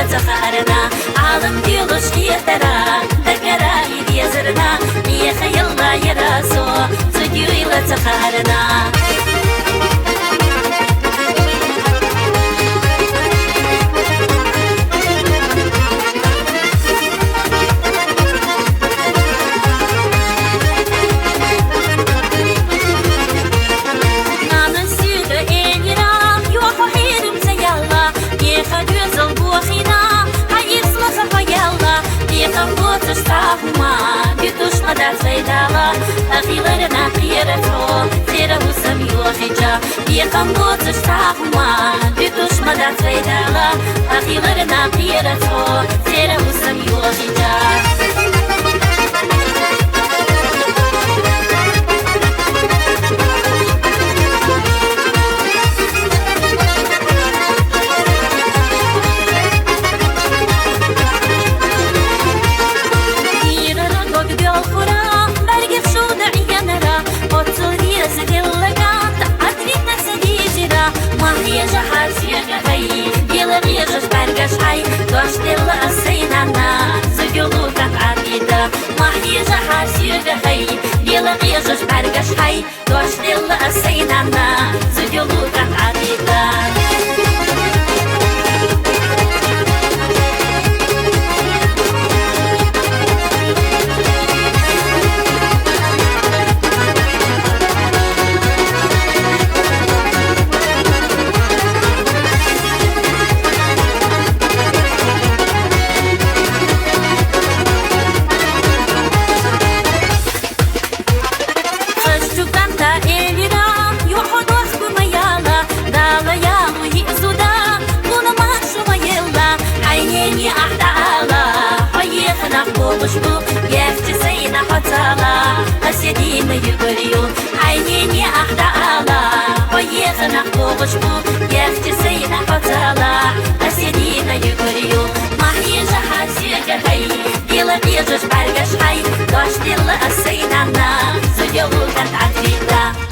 تخارنا عالم ديلوش يترى دقرا يديزرنا يخيل لا يراسو تجيوي لتخارنا أخيرا قيرته تيره سميوخيجا يقموت استعهما بدوش مدى تفيدالا أخيرا قيرته تيره سميوخيجا Doar stella aseinana zuguluka amida mahia jahasiga hay dela qiyas bargash hay doar stella aseinana zuguluka amida يفتسين حتالا أسيدين يقريو عينيني أحدالا ويخنا قوشبو يفتسين حتالا أسيدين يقريو محي جحاسيك هاي ديلا بيجش برقش هاي دوش ديلا أسينانا زيولو كانت عدريتا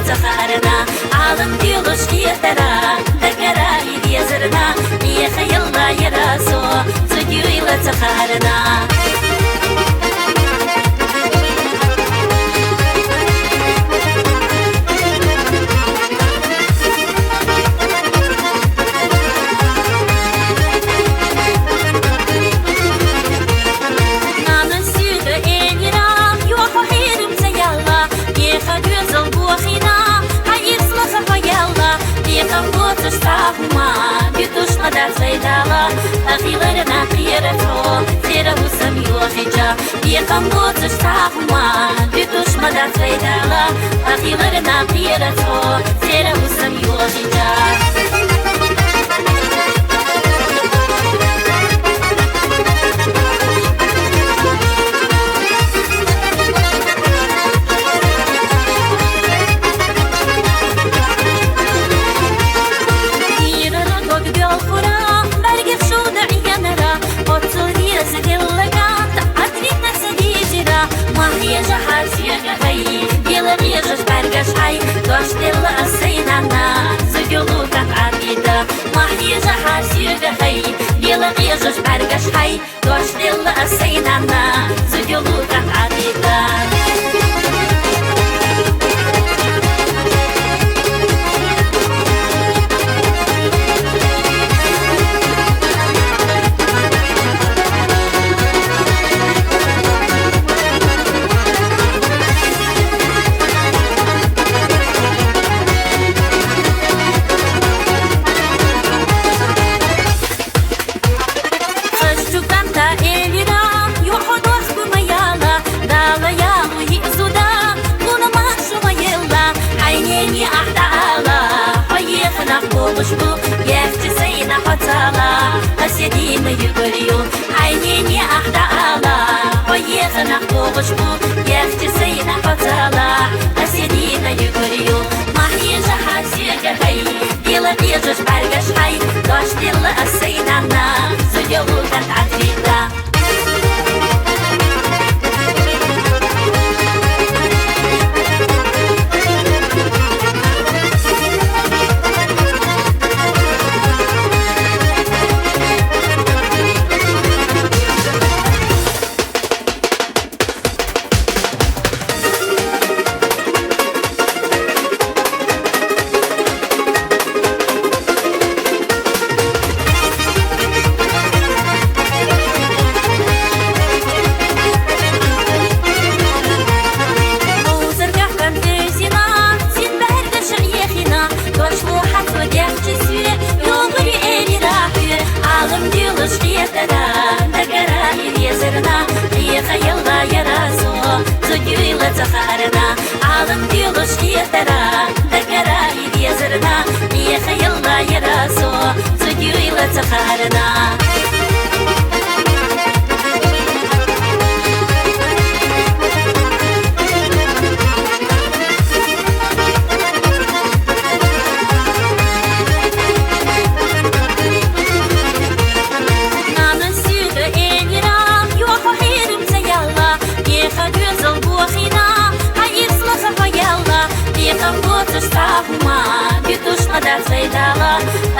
تخارنا عالم ديلوش يترى دقرا يديزرنا يخيل لا يراسو تجيوي لتخارنا أخيرا قيرته تيره سميوخيجا يقموت استعهما بدوش مدى تفيدالا أخيرا قيرته تيره سميوخيجا Doar stella buluşbu Yefçiseyna hatala Asedina yuguriyo Ayneni ahda ala Oyegana buluşbu Yefçiseyna hatala Asedina yuguriyo Mahyeja hasiga hay Dila bieżesz bargasz hay Dość dila asejnana Zudjolukat adrita Alım diyoruz yetera Dagara idiyazırına Niye hayalla yaraso Zuduyla tıkarına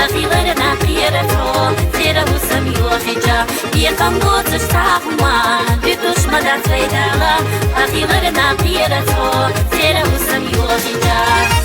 Ахиларына қиратро Сера усам юахиджа Ехам боцыш тахма Битушмада цвайдала Ахиларына қиратро Сера усам юахиджа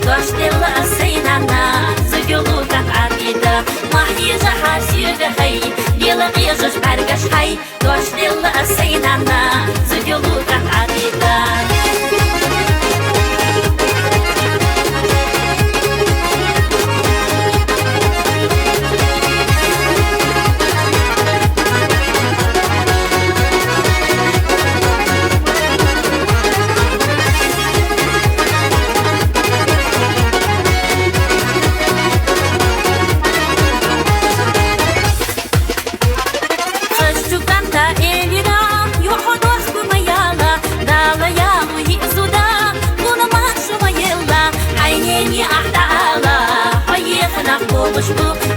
Dość dila asejnana Zudjolukat adrita Mahyeja hasiga hay Dila bieżesz bargasz hay Dość dila asejnana Zudjolukat adrita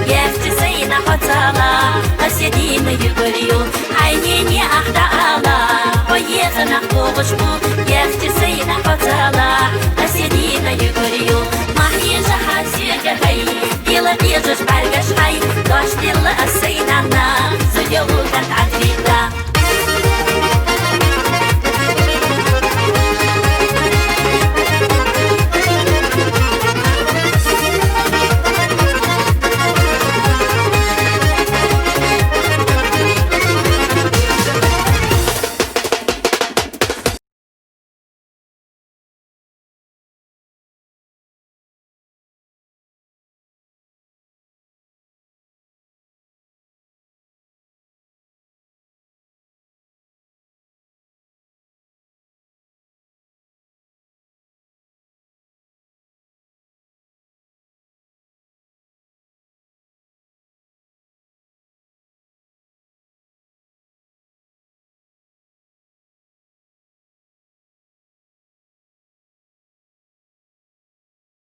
Yefçiseyna hatala Asedina yuguriyo Ayneni ahda ala Oyegana buluşbu Yefçiseyna hatala Asedina yuguriyo Mahyeja hasiga hay Dila bieżesz bargasz hay Dość dila